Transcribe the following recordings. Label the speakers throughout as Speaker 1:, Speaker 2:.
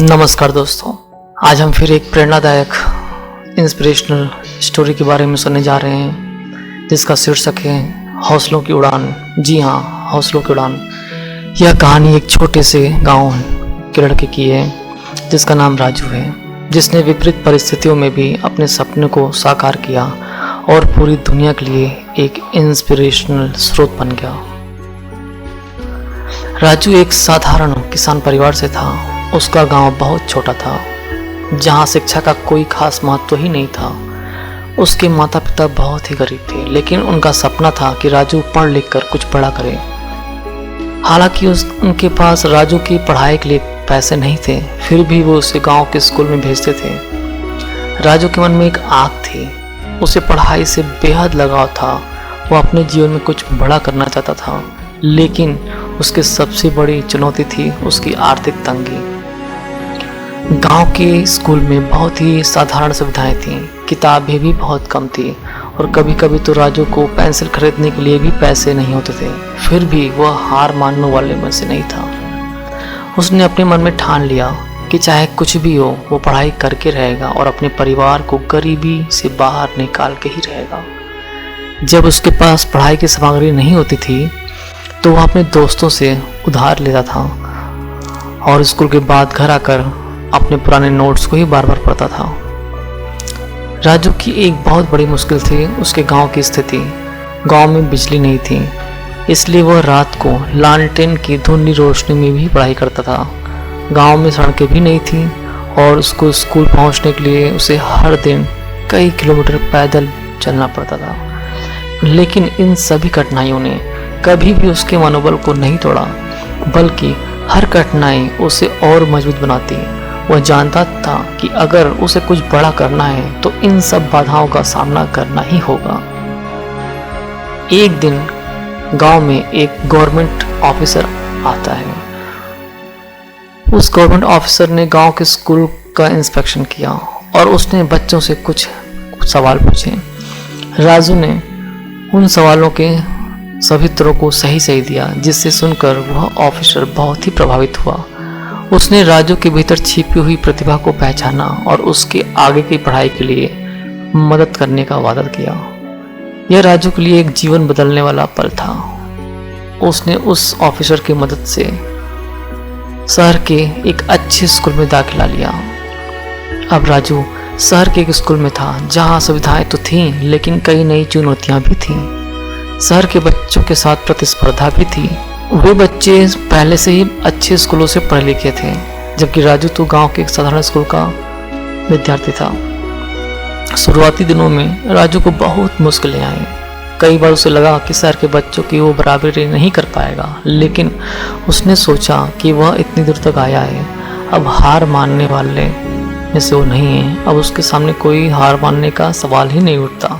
Speaker 1: नमस्कार दोस्तों, आज हम फिर एक प्रेरणादायक इंस्पिरेशनल स्टोरी के बारे में सुनने जा रहे हैं जिसका शीर्षक है हौसलों की उड़ान। जी हाँ, हौसलों की उड़ान। यह कहानी एक छोटे से गांव के लड़के की है जिसका नाम राजू है, जिसने विपरीत परिस्थितियों में भी अपने सपने को साकार किया और पूरी दुनिया के लिए एक इंस्पिरेशनल स्रोत बन गया। राजू एक साधारण किसान परिवार से था। उसका गांव बहुत छोटा था जहां शिक्षा का कोई खास महत्व ही नहीं था। उसके माता पिता बहुत ही गरीब थे, लेकिन उनका सपना था कि राजू पढ़ लिख कर कुछ बड़ा करे। हालांकि उनके पास राजू की पढ़ाई के लिए पैसे नहीं थे, फिर भी वो उसे गांव के स्कूल में भेजते थे। राजू के मन में एक आग थी, उसे पढ़ाई से बेहद लगाव था। वो अपने जीवन में कुछ बड़ा करना चाहता था, लेकिन उसकी सबसे बड़ी चुनौती थी उसकी आर्थिक तंगी। गांव के स्कूल में बहुत ही साधारण सुविधाएं थीं, किताबें भी बहुत कम थी और कभी कभी तो राजू को पेंसिल खरीदने के लिए भी पैसे नहीं होते थे। फिर भी वह हार मानने वाले में से नहीं था। उसने अपने मन में ठान लिया कि चाहे कुछ भी हो वो पढ़ाई करके रहेगा और अपने परिवार को गरीबी से बाहर निकाल के ही रहेगा। जब उसके पास पढ़ाई की सामग्री नहीं होती थी तो वह अपने दोस्तों से उधार लेता था और स्कूल के बाद घर आकर अपने पुराने नोट्स को ही बार बार पढ़ता था। राजू की एक बहुत बड़ी मुश्किल थी उसके गांव की स्थिति। गांव में बिजली नहीं थी, इसलिए वह रात को लालटेन की धुंधली रोशनी में भी पढ़ाई करता था। गांव में सड़कें भी नहीं थी और उसको स्कूल पहुंचने के लिए उसे हर दिन कई किलोमीटर पैदल चलना पड़ता था। लेकिन इन सभी कठिनाइयों ने कभी भी उसके मनोबल को नहीं तोड़ा, बल्कि हर कठिनाई उसे और मजबूत बनाती। वह जानता था कि अगर उसे कुछ बड़ा करना है तो इन सब बाधाओं का सामना करना ही होगा। एक दिन गांव में एक गवर्नमेंट ऑफिसर आता है। उस गवर्नमेंट ऑफिसर ने गांव के स्कूल का इंस्पेक्शन किया और उसने बच्चों से कुछ सवाल पूछे। राजू ने उन सवालों के सभी उत्तरों को सही सही दिया, जिससे सुनकर वह ऑफिसर बहुत ही प्रभावित हुआ। उसने राजू के भीतर छिपी हुई प्रतिभा को पहचाना और उसके आगे की पढ़ाई के लिए मदद करने का वादा किया। यह राजू के लिए एक जीवन बदलने वाला पल था। उसने उस ऑफिसर की मदद से शहर के एक अच्छे स्कूल में दाखिला लिया। अब राजू शहर के एक स्कूल में था जहां सुविधाएं तो थीं, लेकिन कई नई चुनौतियां भी थीं। शहर के बच्चों के साथ प्रतिस्पर्धा भी थी। वे बच्चे पहले से ही अच्छे स्कूलों से पढ़े लिखे थे, जबकि राजू तो गांव के एक साधारण स्कूल का विद्यार्थी था। शुरुआती दिनों में राजू को बहुत मुश्किलें आई। कई बार उसे लगा कि शहर के बच्चों की वो बराबरी नहीं कर पाएगा, लेकिन उसने सोचा कि वह इतनी दूर तक आया है, अब हार मानने वाले में से वो नहीं है। अब उसके सामने कोई हार मानने का सवाल ही नहीं उठता।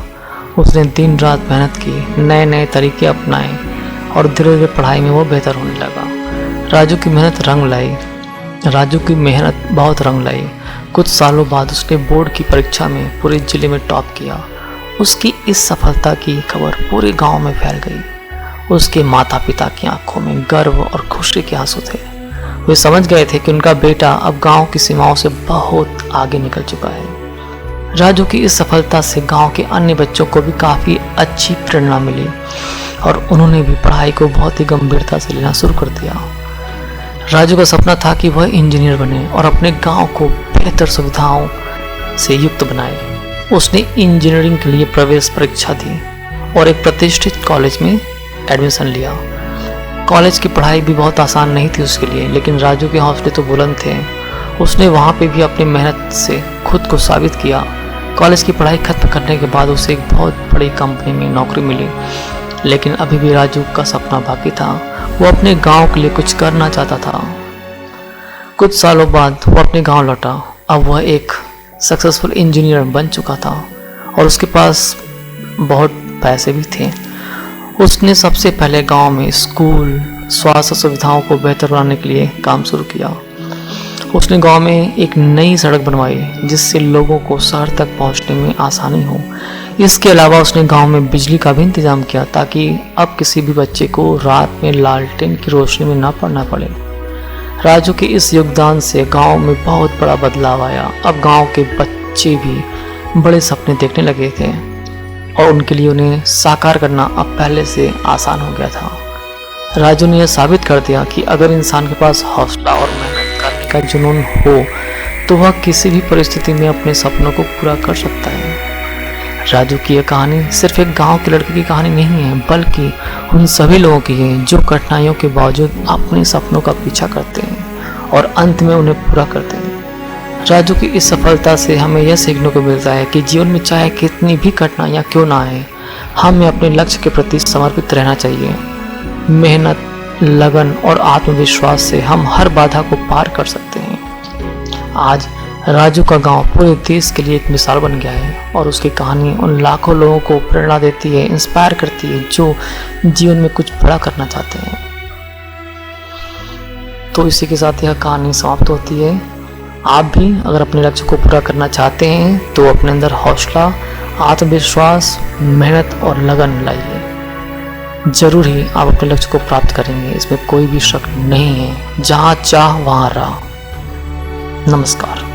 Speaker 1: उसने दिन रात मेहनत की, नए नए तरीके अपनाए और धीरे धीरे पढ़ाई में वो बेहतर होने लगा। राजू की मेहनत बहुत रंग लाई। कुछ सालों बाद उसने बोर्ड की परीक्षा में पूरे जिले में टॉप किया। उसकी इस सफलता की खबर पूरे गांव में फैल गई। उसके माता पिता की आंखों में गर्व और खुशी के आंसू थे। वे समझ गए थे कि उनका बेटा अब गांव की सीमाओं से बहुत आगे निकल चुका है। राजू की इस सफलता से गांव के अन्य बच्चों को भी काफ़ी अच्छी प्रेरणा मिली और उन्होंने भी पढ़ाई को बहुत ही गंभीरता से लेना शुरू कर दिया। राजू का सपना था कि वह इंजीनियर बने और अपने गांव को बेहतर सुविधाओं से युक्त बनाए। उसने इंजीनियरिंग के लिए प्रवेश परीक्षा दी और एक प्रतिष्ठित कॉलेज में एडमिशन लिया। कॉलेज की पढ़ाई भी बहुत आसान नहीं थी उसके लिए, लेकिन राजू के हौसले तो बुलंद थे। उसने वहाँ पे भी अपनी मेहनत से खुद को साबित किया। कॉलेज की पढ़ाई खत्म करने के बाद उसे एक बहुत बड़ी कंपनी में नौकरी मिली, लेकिन अभी भी राजू का सपना बाकी था। वो अपने गांव के लिए कुछ करना चाहता था। कुछ सालों बाद वो अपने गांव लौटा। अब वह एक सक्सेसफुल इंजीनियर बन चुका था और उसके पास बहुत पैसे भी थे। उसने सबसे पहले गांव में स्कूल, स्वास्थ्य सुविधाओं को बेहतर बनाने के लिए काम शुरू किया। उसने गांव में एक नई सड़क बनवाई जिससे लोगों को शहर तक पहुंचने में आसानी हो। इसके अलावा उसने गांव में बिजली का भी इंतजाम किया ताकि अब किसी भी बच्चे को रात में लालटेन की रोशनी में ना पड़ना पड़े। राजू के इस योगदान से गांव में बहुत बड़ा बदलाव आया। अब गांव के बच्चे भी बड़े सपने देखने लगे थे और उनके लिए उन्हें साकार करना अब पहले से आसान हो गया था। राजू ने यह साबित कर दिया कि अगर इंसान के पास हौसला और मेहनत करने का जुनून हो तो वह किसी भी परिस्थिति में अपने सपनों को पूरा कर सकता है। राजू की यह कहानी सिर्फ एक गांव के लड़के की कहानी नहीं है, बल्कि उन सभी लोगों की है जो कठिनाइयों के बावजूद अपने सपनों का पीछा करते हैं और अंत में उन्हें पूरा करते हैं। राजू की इस सफलता से हमें यह सीखने को मिलता है कि जीवन में चाहे कितनी भी कठिनाइयाँ क्यों ना आए, हमें अपने लक्ष्य के प्रति समर्पित रहना चाहिए। मेहनत, लगन और आत्मविश्वास से हम हर बाधा को पार कर सकते हैं। आज राजू का गांव पूरे देश के लिए एक मिसाल बन गया है और उसकी कहानी उन लाखों लोगों को प्रेरणा देती है, इंस्पायर करती है, जो जीवन में कुछ बड़ा करना चाहते हैं। तो इसी के साथ यह कहानी समाप्त होती है। आप भी अगर अपने लक्ष्य को पूरा करना चाहते हैं तो अपने अंदर हौसला, आत्मविश्वास, मेहनत और लगन लाइए। जरूर ही आप अपने लक्ष्य को प्राप्त करेंगे, इसमें कोई भी शक नहीं है। जहाँ चाह वहाँ राह। नमस्कार।